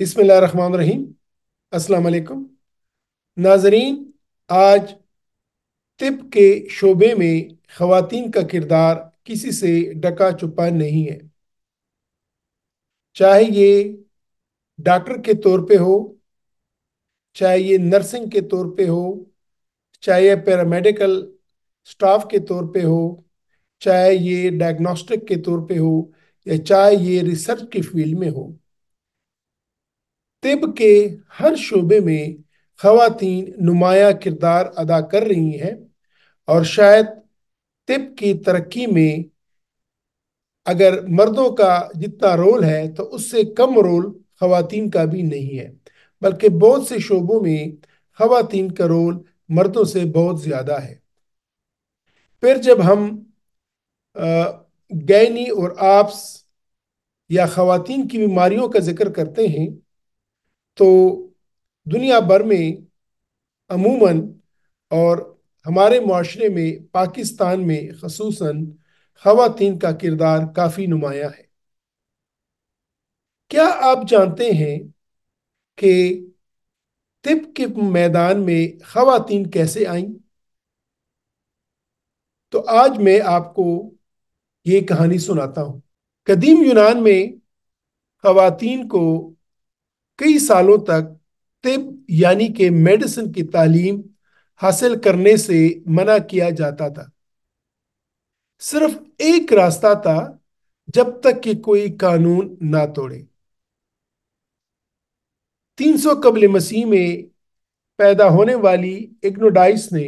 بسم اللہ الرحمن الرحیم۔ السلام علیکم ناظرین۔ آج طب کے شعبے میں خواتین کا کردار کسی سے ڈکا چھپا نہیں ہے، چاہے یہ ڈاکٹر کے طور پہ ہو، چاہے یہ نرسنگ کے طور پہ ہو، چاہے یہ پیرامیڈیکل سٹاف کے طور پہ ہو، چاہے یہ ڈائگنوسٹک کے طور پہ ہو، یا چاہے یہ ریسرچ کی فیلڈ میں ہو۔ طب کے ہر شعبے میں خواتین نمایاں کردار ادا کر رہی ہیں، اور شاید طب کی ترقی میں اگر مردوں کا جتنا رول ہے تو اس سے کم رول خواتین کا بھی نہیں ہے، بلکہ بہت سے شعبوں میں خواتین کا رول مردوں سے بہت زیادہ ہے۔ پھر جب ہم گینی اور آپس یا خواتین کی بیماریوں کا ذکر کرتے ہیں تو دنیا بھر میں عموماً اور ہمارے معاشرے میں پاکستان میں خصوصاً خواتین کا کردار کافی نمایاں ہے۔ کیا آپ جانتے ہیں کہ طب کے میدان میں خواتین کیسے آئیں؟ تو آج میں آپ کو یہ کہانی سناتا ہوں۔ قدیم یونان میں خواتین کو کئی سالوں تک طب یعنی کہ میڈیسن کی تعلیم حاصل کرنے سے منع کیا جاتا تھا۔ صرف ایک راستہ تھا، جب تک کہ کوئی قانون نہ توڑے۔ 300 قبل مسیح میں پیدا ہونے والی ایگنوڈائس نے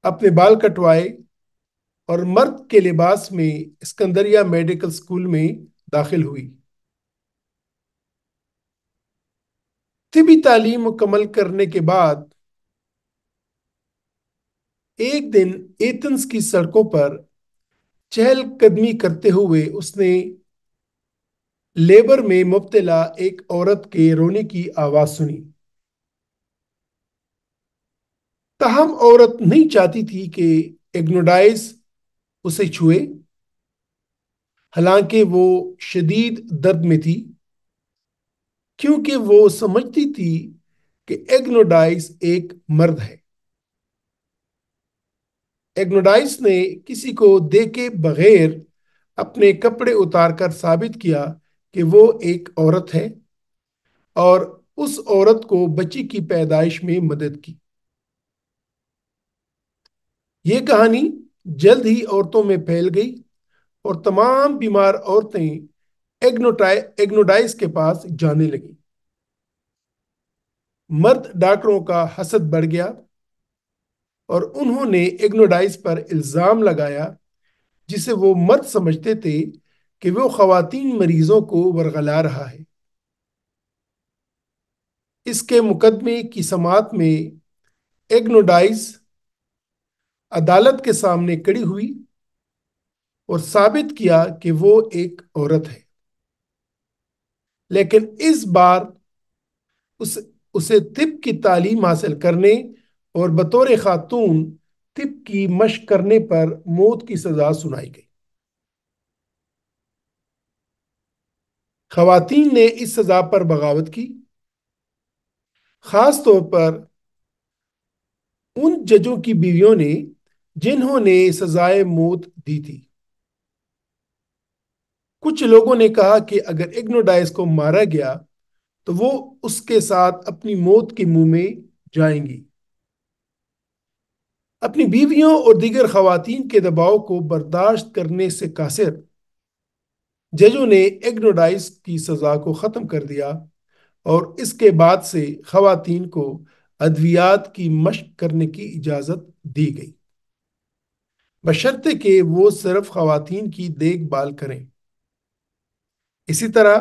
اپنے بال کٹوائے اور مرد کے لباس میں اسکندریہ میڈیکل اسکول میں داخل ہوئی۔ طبی تعلیم مکمل کرنے کے بعد ایک دن ایتھنز کی سڑکوں پر چہل قدمی کرتے ہوئے اس نے لیبر میں مبتلا ایک عورت کے رونے کی آواز سنی۔ تاہم عورت نہیں چاہتی تھی کہ ایگنوڈائس اسے چھوئے، حالانکہ وہ شدید درد میں تھی، کیونکہ وہ سمجھتی تھی کہ ایگنوڈائس ایک مرد ہے۔ ایگنوڈائس نے کسی کو دیکھے بغیر اپنے کپڑے اتار کر ثابت کیا کہ وہ ایک عورت ہے، اور اس عورت کو بچی کی پیدائش میں مدد کی۔ یہ کہانی جلد ہی عورتوں میں پھیل گئی اور تمام بیمار عورتیں ایگنوڈائس کے پاس جانے لگیں۔ مرد ڈاکٹروں کا حسد بڑھ گیا اور انہوں نے ایگنوڈائس پر الزام لگایا، جسے وہ مرد سمجھتے تھے کہ وہ خواتین مریضوں کو ورغلا رہا ہے۔ اس کے مقدمے کی سماعت میں ایگنوڈائس عدالت کے سامنے کھڑی ہوئی اور ثابت کیا کہ وہ ایک عورت ہے، لیکن اس بار اسے طب کی تعلیم حاصل کرنے اور بطور خاتون طب کی مشق کرنے پر موت کی سزا سنائی گئی۔ خواتین نے اس سزا پر بغاوت کی، خاص طور پر ان ججوں کی بیویوں نے جنہوں نے سزائے موت دی تھی۔ کچھ لوگوں نے کہا کہ اگر ایگنوڈائس کو مارا گیا تو وہ اس کے ساتھ اپنی موت کے منہ میں جائیں گی۔ اپنی بیویوں اور دیگر خواتین کے دباؤ کو برداشت کرنے سے قاصر ججوں نے ایگنوڈائس کی سزا کو ختم کر دیا، اور اس کے بعد سے خواتین کو ادویات کی مشق کرنے کی اجازت دی گئی، بشرطے کہ وہ صرف خواتین کی دیکھ بھال کریں۔ اسی طرح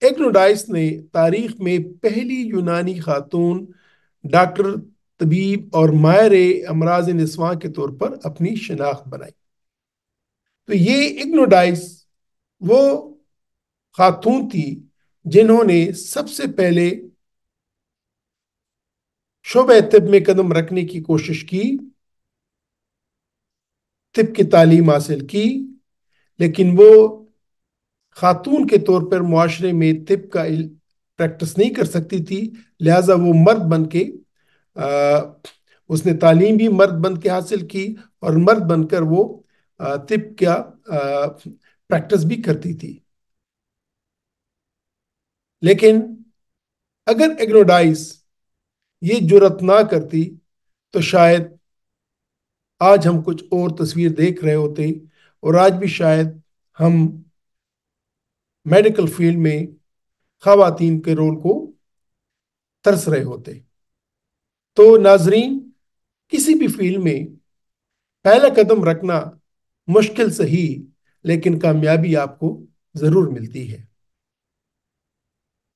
ایگنوڈائس نے تاریخ میں پہلی یونانی خاتون ڈاکٹر، طبیب اور ماہر امراض نسواں کے طور پر اپنی شناخت بنائی۔ تو یہ ایگنوڈائس وہ خاتون تھی جنہوں نے سب سے پہلے شعبہ طب میں قدم رکھنے کی کوشش کی، طب کی تعلیم حاصل کی، لیکن وہ خاتون کے طور پر معاشرے میں طب کا پریکٹس نہیں کر سکتی تھی، لہٰذا وہ مرد بن کے آ، اس نے تعلیم بھی مرد بن کے حاصل کی، اور مرد بن کر وہ طب کا پریکٹس بھی کرتی تھی۔ لیکن اگر ایگنوڈائز یہ جرت نہ کرتی تو شاید آج ہم کچھ اور تصویر دیکھ رہے ہوتے، اور آج بھی شاید ہم میڈیکل فیلڈ میں خواتین کے رول کو ترس رہے ہوتے۔ تو ناظرین، کسی بھی فیلڈ میں پہلا قدم رکھنا مشکل سہی، لیکن کامیابی آپ کو ضرور ملتی ہے۔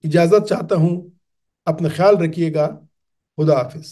اجازت چاہتا ہوں، اپنا خیال رکھیے گا۔ خدا حافظ۔